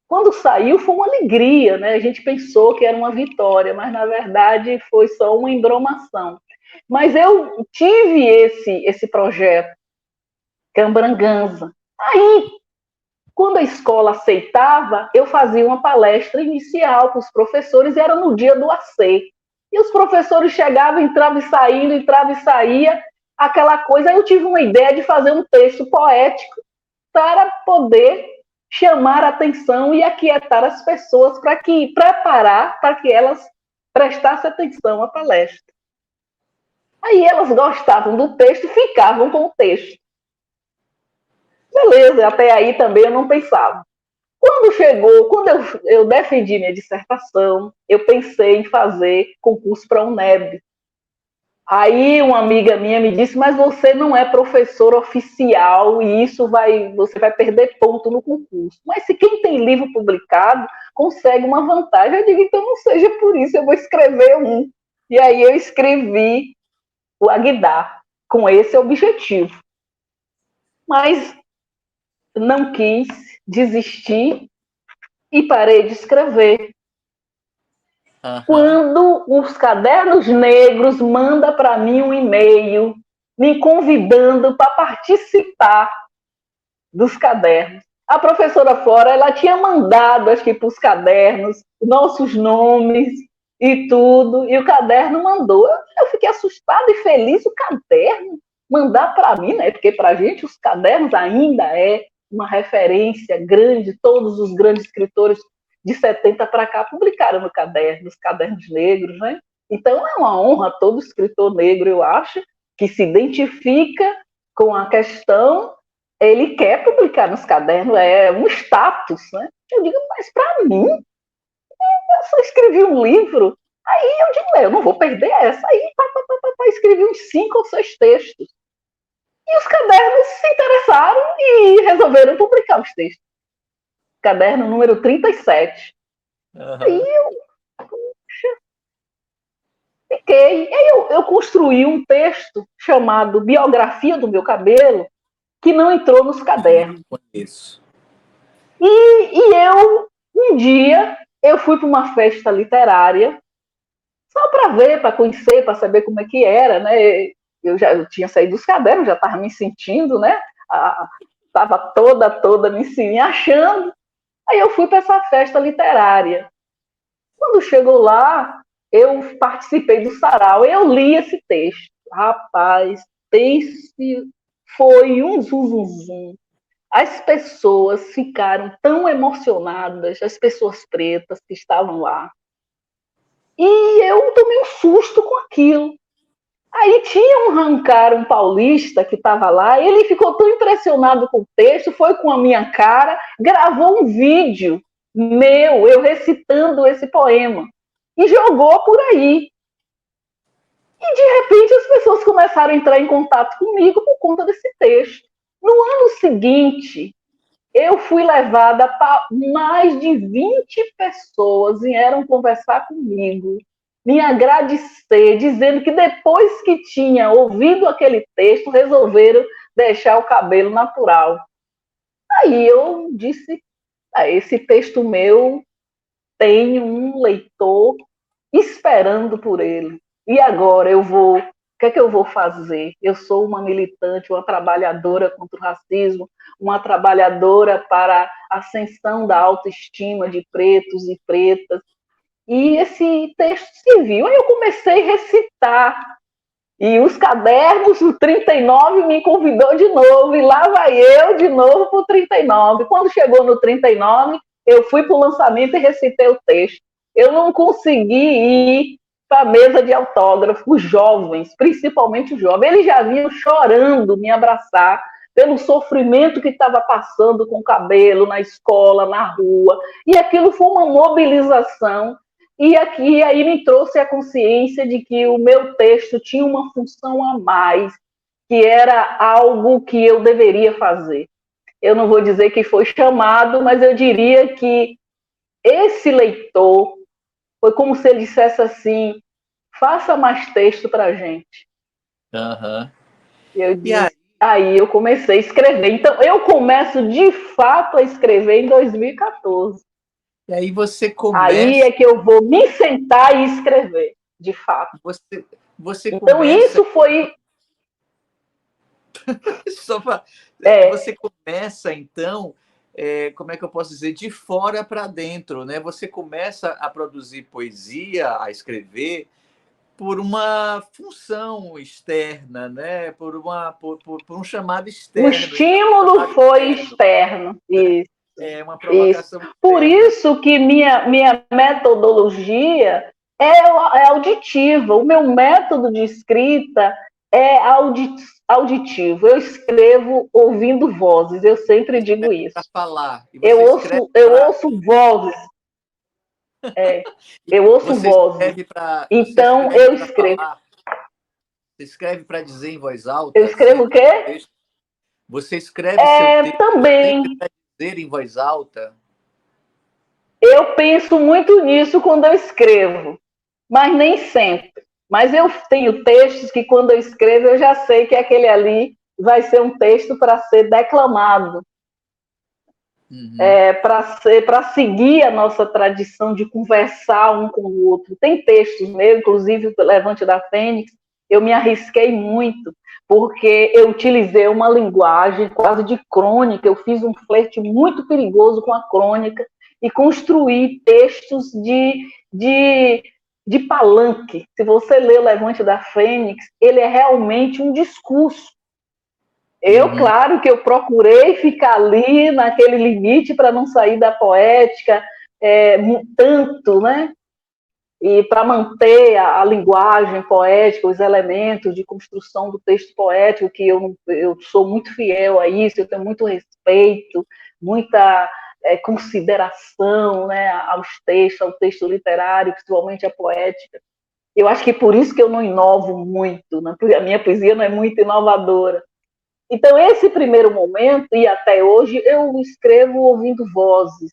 Quando saiu, foi uma alegria, né? A gente pensou que era uma vitória, mas na verdade foi só uma embromação. Mas eu tive esse projeto, Cambranganza. Aí, quando a escola aceitava, eu fazia uma palestra inicial com os professores, e era no dia do AC. E os professores chegavam, entrava e saía, aquela coisa. Aí eu tive uma ideia de fazer um texto poético para poder chamar a atenção e aquietar as pessoas, preparar para que elas prestassem atenção à palestra. Aí elas gostavam do texto, ficavam com o texto. Beleza, até aí também eu não pensava. Quando eu defendi minha dissertação, eu pensei em fazer concurso para a UNEB. Aí uma amiga minha me disse, mas você não é professor oficial e você vai perder ponto no concurso. Mas se quem tem livro publicado consegue uma vantagem, eu digo, então não seja por isso, eu vou escrever um. E aí eu escrevi o Agdá, com esse objetivo. Mas não quis, desisti e parei de escrever. Aham. Quando os Cadernos Negros manda para mim um e-mail me convidando para participar dos cadernos. A professora Flora, ela tinha mandado, acho que para os cadernos, nossos nomes e tudo, e o caderno mandou. Eu fiquei assustada e feliz, o caderno mandar para mim, né? Porque para a gente os cadernos ainda é uma referência grande, todos os grandes escritores de 70 para cá publicaram no caderno, nos cadernos negros, né? Então é uma honra todo escritor negro, eu acho, que se identifica com a questão, ele quer publicar nos cadernos, é um status, né? Eu digo, mas para mim, eu só escrevi um livro, aí eu digo, eu não vou perder essa, aí escrevi uns 5 ou 6 textos. E os cadernos se interessaram e resolveram publicar os textos. Caderno número 37. Aí Aham. eu, puxa. Fiquei. Aí eu construí um texto chamado Biografia do Meu Cabelo, que não entrou nos cadernos. Conheço. E um dia, eu fui para uma festa literária, só para ver, para conhecer, para saber como é que era, né? Eu tinha saído dos cadernos, já estava me sentindo, né? Estava toda me achando. Aí eu fui para essa festa literária. Quando chegou lá, eu participei do sarau, eu li esse texto. Rapaz, pense, foi um zum, zum, zum. As pessoas ficaram tão emocionadas, as pessoas pretas que estavam lá. E eu tomei um susto com aquilo. Aí tinha um paulista que estava lá, ele ficou tão impressionado com o texto, foi com a minha cara, gravou um vídeo meu, eu recitando esse poema, e jogou por aí. E de repente as pessoas começaram a entrar em contato comigo por conta desse texto. No ano seguinte, eu fui levada para mais de 20 pessoas vieram conversar comigo, me agradecer, dizendo que depois que tinha ouvido aquele texto, resolveram deixar o cabelo natural. Aí eu disse, esse texto meu tem um leitor esperando por ele. E agora o que é que eu vou fazer? Eu sou uma militante, uma trabalhadora contra o racismo, uma trabalhadora para a ascensão da autoestima de pretos e pretas. E esse texto se viu. Aí eu comecei a recitar. E os cadernos, o 39 me convidou de novo, e lá vai eu de novo para o 39. Quando chegou no 39, eu fui para o lançamento e recitei o texto. Eu não consegui ir para a mesa de autógrafo, os jovens, principalmente os jovens, eles já vinham chorando me abraçar pelo sofrimento que estava passando com o cabelo na escola, na rua, e aquilo foi uma mobilização. E aqui aí me trouxe a consciência de que o meu texto tinha uma função a mais, que era algo que eu deveria fazer. Eu não vou dizer que foi chamado, mas eu diria que esse leitor foi como se ele dissesse assim: faça mais texto para a gente. Uhum. Eu disse, aí eu comecei a escrever. Então, eu começo de fato a escrever em 2014. E aí você Aí começa. é que eu vou me sentar e escrever, de fato. Você Então, começa. isso foi. Você começa, então, como é que eu posso dizer, de fora para dentro, né? Você começa a produzir poesia, a escrever, por uma função externa, né? Por um chamado O externo. estímulo foi externo. Isso, É uma isso. provocação Por externa. isso que minha metodologia é auditiva. O meu método de escrita é auditivo. Eu escrevo ouvindo vozes. Eu sempre digo Para isso. falar. E Eu você escreve ouço, eu ouço vozes. Eu ouço você vozes. escreve para você Então, escreve eu para escrevo. falar. Você escreve para dizer em voz Eu alta escrevo o sempre o quê? texto. Você escreve seu texto sempre Também. para dizer em voz alta. Eu penso muito nisso quando eu escrevo, mas nem sempre. Mas eu tenho textos que, quando eu escrevo, eu já sei que aquele ali vai ser um texto para ser declamado, Uhum. para seguir a nossa tradição de conversar um com o outro. Tem textos meus, inclusive o Levante da Fênix, eu me arrisquei muito, porque eu utilizei uma linguagem quase de crônica, eu fiz um flerte muito perigoso com a crônica e construí textos de palanque. Se você lê o Levante da Fênix, ele é realmente um discurso. Uhum. Claro que eu procurei ficar ali naquele limite para não sair da poética tanto, né? E para manter a linguagem poética, os elementos de construção do texto poético, que eu sou muito fiel a isso, eu tenho muito respeito, muita consideração, né, aos textos, ao texto literário, principalmente a poética. Eu acho que por isso que eu não inovo muito, né? Porque a minha poesia não é muito inovadora. Então, esse primeiro momento, e até hoje, eu escrevo ouvindo vozes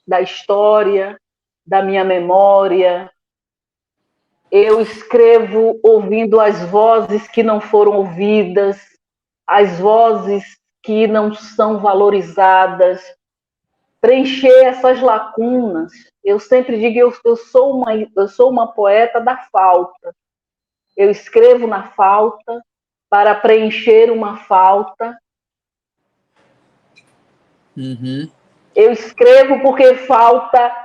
da história, da minha memória, Eu escrevo ouvindo as vozes que não foram ouvidas, as vozes que não são valorizadas, preencher essas lacunas. Eu sempre digo, eu sou uma poeta da falta. Eu escrevo na falta para preencher uma falta. Uhum. Eu escrevo porque falta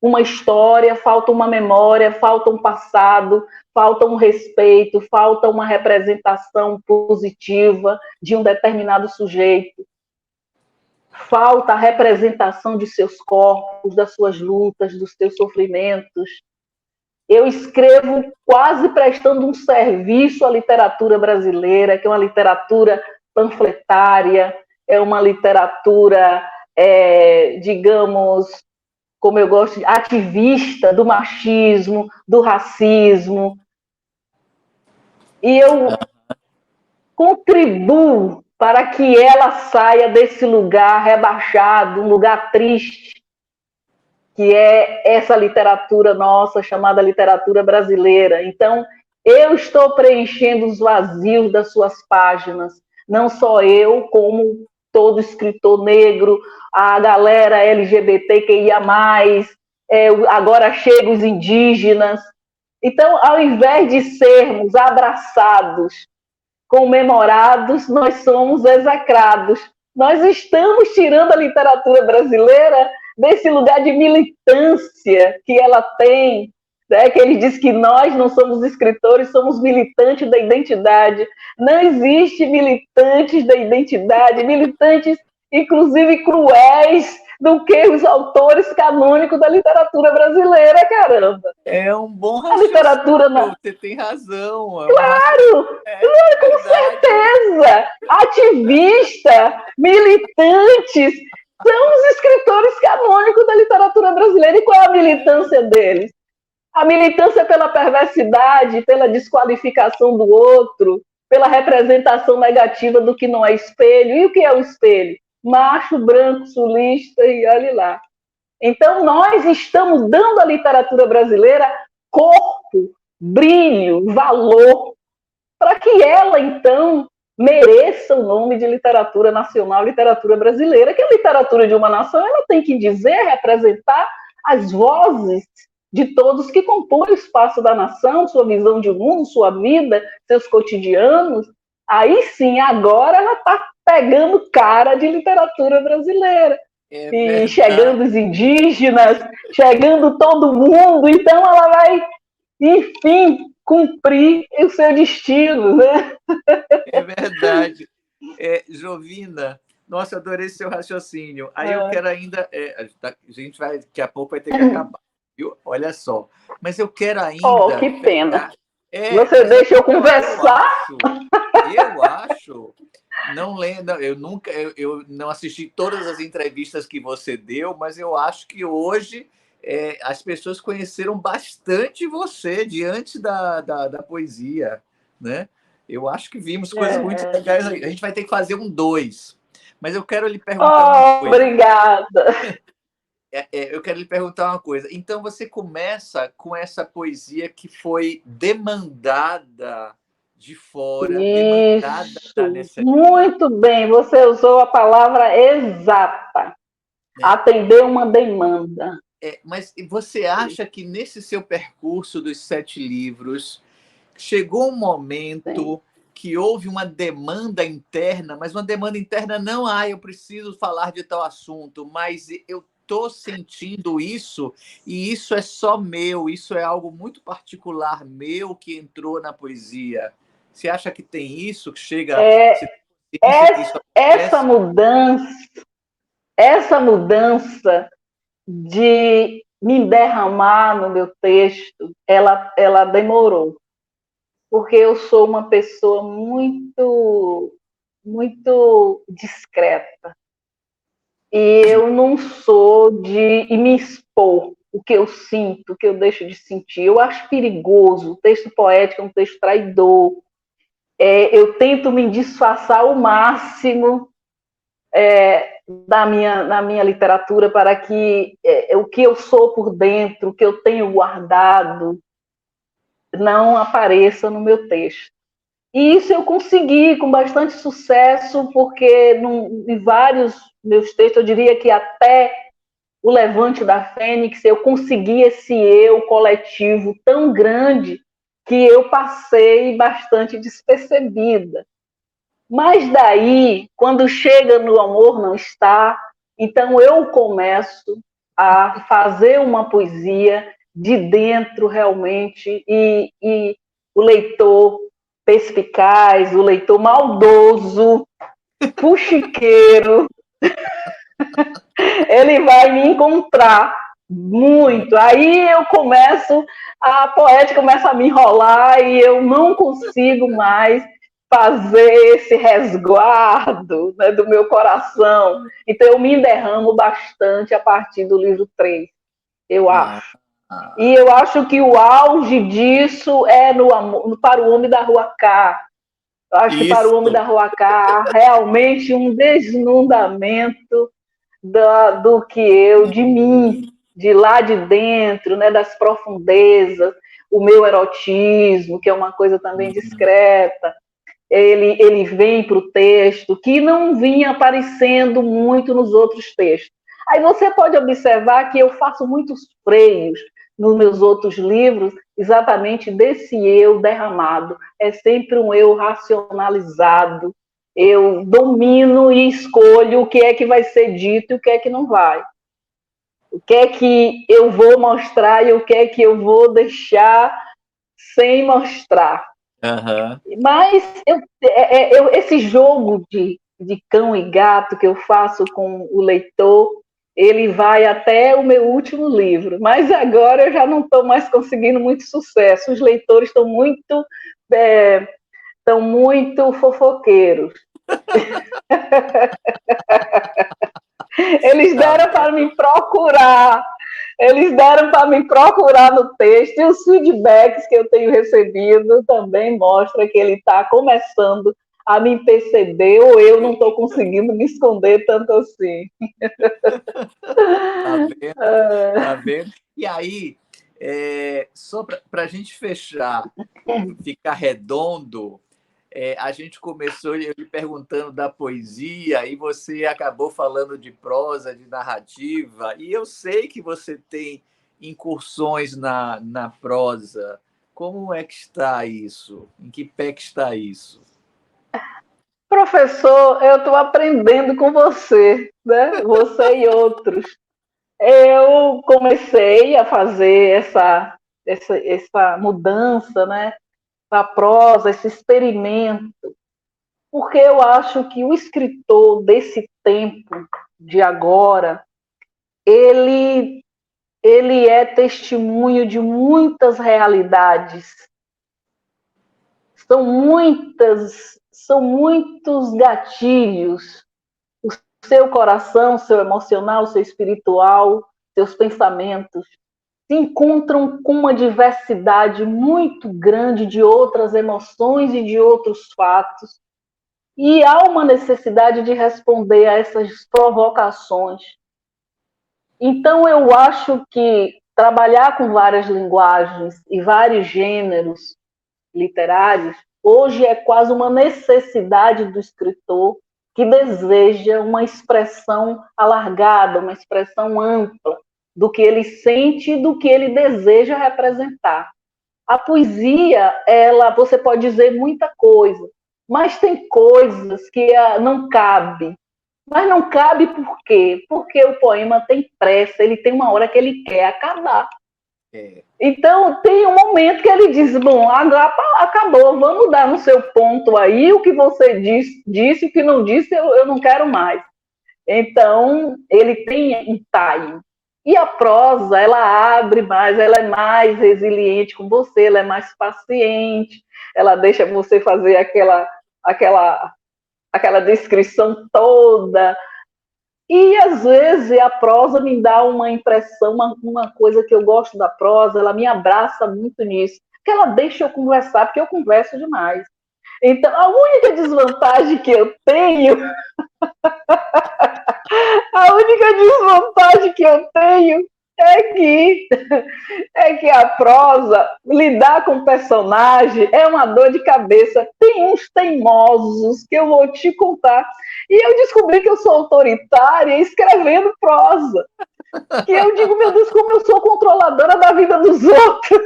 uma história, falta uma memória, falta um passado, falta um respeito, falta uma representação positiva de um determinado sujeito. Falta a representação de seus corpos, das suas lutas, dos seus sofrimentos. Eu escrevo quase prestando um serviço à literatura brasileira, que é uma literatura panfletária, é uma literatura, digamos, como eu gosto, ativista do machismo, do racismo. E eu contribuo para que ela saia desse lugar rebaixado, um lugar triste, que é essa literatura nossa, chamada literatura brasileira. Então, eu estou preenchendo os vazios das suas páginas, não só eu, como todo escritor negro, a galera LGBTQIA+, agora chegam os indígenas. Então, ao invés de sermos abraçados, comemorados, nós somos execrados. Nós estamos tirando a literatura brasileira desse lugar de militância que ela tem, né? Que ele diz que nós não somos escritores, somos militantes da identidade. Não existe militantes da identidade, militantes, inclusive, cruéis do que os autores canônicos da literatura brasileira, caramba. É um bom A literatura raciocínio, você tem razão. Claro! Com certeza! Ativista, militantes, são os escritores canônicos da literatura brasileira. E qual é a militância deles? A militância pela perversidade, pela desqualificação do outro, pela representação negativa do que não é espelho. E o que é o espelho? Macho, branco, sulista e olhe lá. Então, nós estamos dando à literatura brasileira corpo, brilho, valor, para que ela, então, mereça o nome de literatura nacional, literatura brasileira, que a literatura de uma nação ela tem que dizer, representar as vozes de todos que compõem o espaço da nação, sua visão de mundo, sua vida, seus cotidianos. Aí sim, agora ela está pegando cara de literatura brasileira. E chegando os indígenas, chegando todo mundo, então ela vai, enfim, cumprir o seu destino, né? É verdade. Jovina, nossa, adorei seu raciocínio. Aí eu quero ainda. A gente vai, daqui a pouco vai ter que acabar, viu? Olha só. Mas eu quero ainda. Oh, que pena. Você mas deixa eu conversar? Eu acho. Não lendo, eu não assisti todas as entrevistas que você deu, mas eu acho que hoje as pessoas conheceram bastante você diante da poesia, né? Eu acho que vimos coisas muito legais. A gente vai ter que fazer um 2. Mas eu quero lhe perguntar uma coisa. Obrigada. Eu quero lhe perguntar uma coisa. Então, você começa com essa poesia que foi demandada de fora, demandada da necessidade. Muito bem, você usou a palavra exata. Atender uma demanda. Mas você acha que nesse seu percurso dos 7 livros, chegou um momento que houve uma demanda interna, mas uma demanda interna não, eu preciso falar de tal assunto, mas eu estou sentindo isso, e isso é só meu, isso é algo muito particular meu que entrou na poesia. Você acha que tem isso, que chega... Essa mudança de me derramar no meu texto, ela demorou. Porque eu sou uma pessoa muito discreta. E eu não sou de me expor o que eu sinto, o que eu deixo de sentir. Eu acho perigoso. O texto poético é um texto traidor. Eu tento me disfarçar ao máximo na minha literatura para que o que eu sou por dentro, o que eu tenho guardado, não apareça no meu texto. E isso eu consegui com bastante sucesso, porque em vários meus textos, eu diria que até o Levante da Fênix, eu consegui esse eu coletivo tão grande que eu passei bastante despercebida. Mas daí, quando chega no Amor Não Está, então eu começo a fazer uma poesia de dentro realmente, e o leitor perspicaz, o leitor maldoso, fuxiqueiro, ele vai me encontrar muito. Aí eu começo, a poética começa a me enrolar e eu não consigo mais fazer esse resguardo, né, do meu coração. Então eu me derramo bastante a partir do livro 3, eu acho. E eu acho que o auge disso é para o Homem da Rua K. Eu acho que para o Homem da Rua K há realmente um desnudamento do que eu, de mim, de lá de dentro, né, das profundezas, o meu erotismo, que é uma coisa também discreta, ele vem para o texto, que não vinha aparecendo muito nos outros textos. Aí você pode observar que eu faço muitos freios nos meus outros livros, exatamente desse eu derramado. É sempre um eu racionalizado. Eu domino e escolho o que é que vai ser dito e o que é que não vai. O que é que eu vou mostrar e o que é que eu vou deixar sem mostrar. Uhum. Mas esse jogo de cão e gato que eu faço com o leitor, ele vai até o meu último livro. Mas agora eu já não estou mais conseguindo muito sucesso. Os leitores estão muito fofoqueiros. Eles deram para me procurar. Eles deram para me procurar no texto, e os feedbacks que eu tenho recebido também mostram que ele está começando a me perceber, ou eu não estou conseguindo me esconder tanto assim. Tá vendo? Tá vendo? E aí, só para a gente fechar, ficar redondo, a gente começou eu lhe perguntando da poesia e você acabou falando de prosa, de narrativa, e eu sei que você tem incursões na prosa. Como é que está isso? Em que pé que está isso? Professor, eu estou aprendendo com você, né? Você e outros. Eu comecei a fazer essa mudança, né, para a prosa, esse experimento, porque eu acho que o escritor desse tempo, de agora, ele, ele é testemunho de muitas realidades. São muitos gatilhos. O seu coração, o seu emocional, o seu espiritual, seus pensamentos se encontram com uma diversidade muito grande de outras emoções e de outros fatos. E há uma necessidade de responder a essas provocações. Então, eu acho que trabalhar com várias linguagens e vários gêneros literários, hoje é quase uma necessidade do escritor que deseja uma expressão alargada, uma expressão ampla do que ele sente e do que ele deseja representar. A poesia, você pode dizer muita coisa, mas tem coisas que não cabe. Mas não cabe por quê? Porque o poema tem pressa, ele tem uma hora que ele quer acabar. Então, tem um momento que ele diz, bom, agora acabou, vamos dar no seu ponto aí, o que você disse, o que não disse, eu não quero mais. Então, ele tem um time. E a prosa, ela abre mais, ela é mais resiliente com você, ela é mais paciente, ela deixa você fazer aquela descrição toda. E, às vezes, a prosa me dá uma impressão, uma coisa que eu gosto da prosa, ela me abraça muito nisso, porque ela deixa eu conversar, porque eu converso demais. Então, a única desvantagem que eu tenho é que a prosa, lidar com personagem é uma dor de cabeça. Tem uns teimosos que eu vou te contar. E eu descobri que eu sou autoritária escrevendo prosa. Que eu digo, meu Deus, como eu sou controladora da vida dos outros.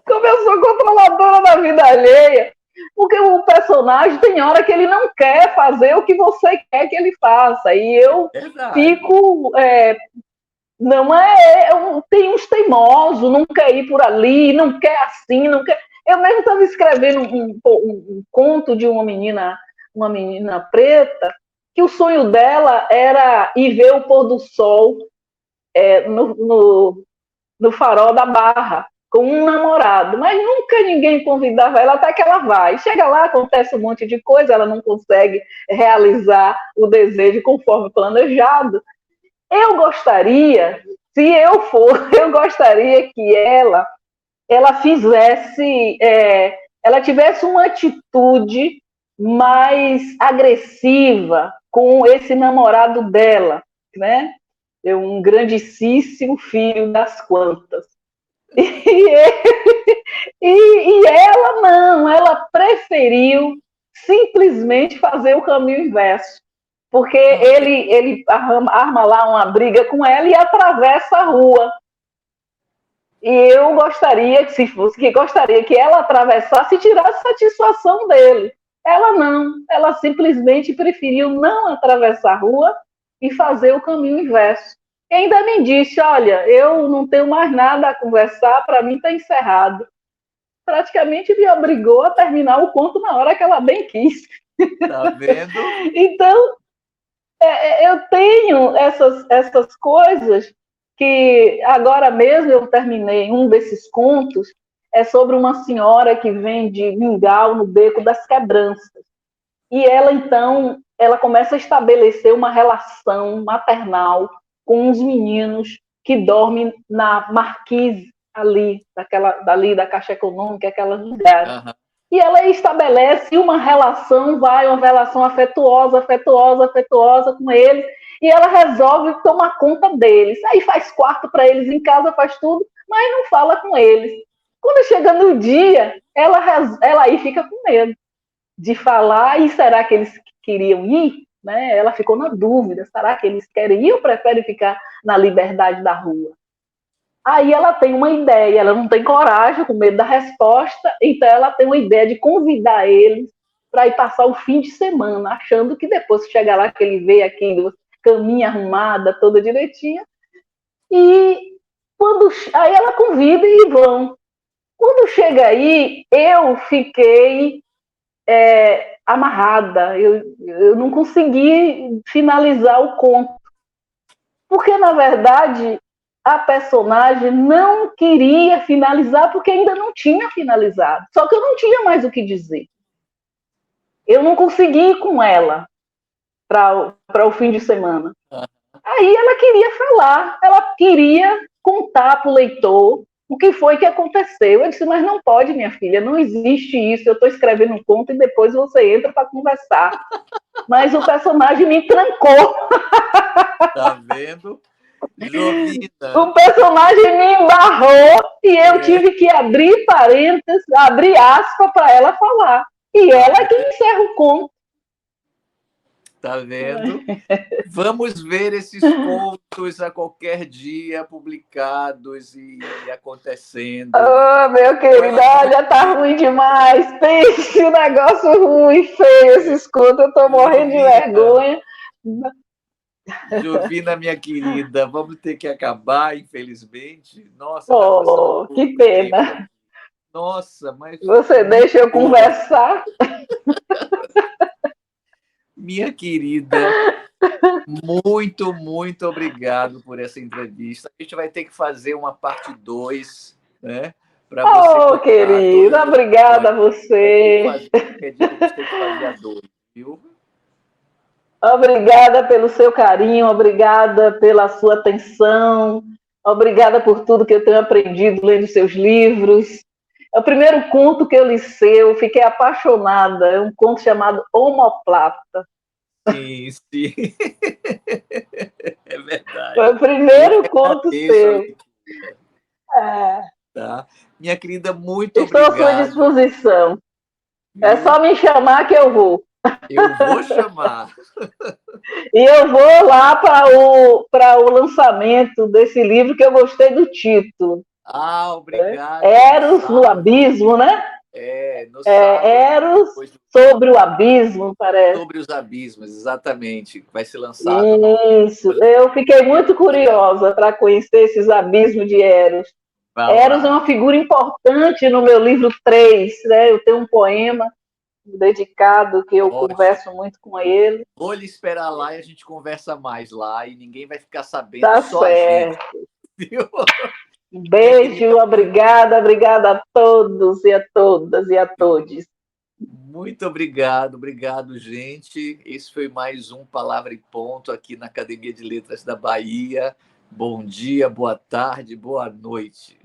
Como eu sou controladora da vida alheia. Porque o personagem tem hora que ele não quer fazer o que você quer que ele faça. E eu fico... não tem uns teimosos, não quer ir por ali, não quer assim, não quer... Eu mesmo estava escrevendo um conto de uma menina preta, que o sonho dela era ir ver o pôr do sol no farol da Barra, com um namorado, mas nunca ninguém convidava ela, até que ela vai. Chega lá, acontece um monte de coisa, ela não consegue realizar o desejo conforme planejado. Eu gostaria, se eu for, eu gostaria que ela fizesse, ela tivesse uma atitude mais agressiva com esse namorado dela, né? Um grandíssimo filho das quantas. E ela não, ela preferiu simplesmente fazer o caminho inverso. Porque ele arma lá uma briga com ela e atravessa a rua. E eu gostaria, se fosse, que gostaria que ela atravessasse e tirasse satisfação dele. Ela não, ela simplesmente preferiu não atravessar a rua e fazer o caminho inverso. E ainda me disse, olha, eu não tenho mais nada a conversar, para mim está encerrado. Praticamente me obrigou a terminar o conto na hora que ela bem quis. Tá vendo? Então, eu tenho essas coisas que agora mesmo eu terminei um desses contos, é sobre uma senhora que vende mingau no Beco das Quebranças. E ela, então, ela começa a estabelecer uma relação maternal com uns meninos que dormem na marquise dali da Caixa Econômica, aquelas lugares. Uhum. E ela estabelece uma relação afetuosa com eles, e ela resolve tomar conta deles. Aí faz quarto para eles em casa, faz tudo, mas não fala com eles. Quando chega no dia, ela aí fica com medo de falar, e será que eles queriam ir? Né? Ela ficou na dúvida, será que eles querem ir ou preferem ficar na liberdade da rua? Aí ela tem uma ideia, ela não tem coragem, com medo da resposta, então ela tem uma ideia de convidar eles para ir passar o fim de semana, achando que depois que chegar lá, que ele vê aquilo, caminha arrumada, toda direitinha, e aí ela convida e vão. Quando chega aí, eu fiquei amarrada, eu não consegui finalizar o conto, porque, na verdade, a personagem não queria finalizar porque ainda não tinha finalizado. Só que eu não tinha mais o que dizer. Eu não consegui ir com ela para o fim de semana. Aí ela queria falar, ela queria contar para o leitor o que foi que aconteceu. Eu disse, mas não pode, minha filha, não existe isso. Eu estou escrevendo um conto e depois você entra para conversar. Mas o personagem me trancou. Tá vendo? Jovina. O personagem me embarrou e eu tive que abrir parênteses, abrir aspas para ela falar. E ela que encerra o conto. Tá vendo? Vamos ver esses contos a qualquer dia publicados e acontecendo. Oh, meu querido, olha, tá ruim demais. Pense um negócio ruim, feio esses contos. Eu tô morrendo de vergonha. Jovina, minha querida, vamos ter que acabar, infelizmente. Nossa, tá que pena. Tempo. Nossa, mas... Você deixa eu conversar? Minha querida, muito, muito obrigado por essa entrevista. A gente vai ter que fazer uma parte 2, né? Para você. Querida, obrigada a você. Qualquer dia a gente tem que fazer a 2, viu? Obrigada pelo seu carinho, obrigada pela sua atenção, obrigada por tudo que eu tenho aprendido lendo seus livros. É o primeiro conto que eu li seu, fiquei apaixonada. É um conto chamado Omoplata. Sim, sim. É verdade. Foi o primeiro conto seu. É. Tá? Minha querida, muito Estou à sua obrigado. disposição. É Viu? só me chamar que eu vou. Eu vou chamar. E eu vou lá para o lançamento desse livro, que eu gostei do título. Obrigado. No Eros no sábado. Abismo, né? No sábado. Eros Depois sobre o Abismo, parece. sobre os abismos, exatamente. Vai ser lançado no. Isso. Eu fiquei muito curiosa para conhecer esses abismos de Eros. Vá Eros é lá. uma figura importante no meu livro 3, né? Eu tenho um poema dedicado que eu Ótimo. converso muito com ele. Vou lhe esperar lá e a gente conversa mais lá e ninguém vai ficar sabendo, Tá só a gente. certo. Viu? Um Minha querida, beijo, obrigada, obrigada a todos e a todas e a todos. muito obrigado, gente. Esse foi mais um Palavra e Ponto aqui na Academia de Letras da Bahia. Bom dia, boa tarde, boa noite.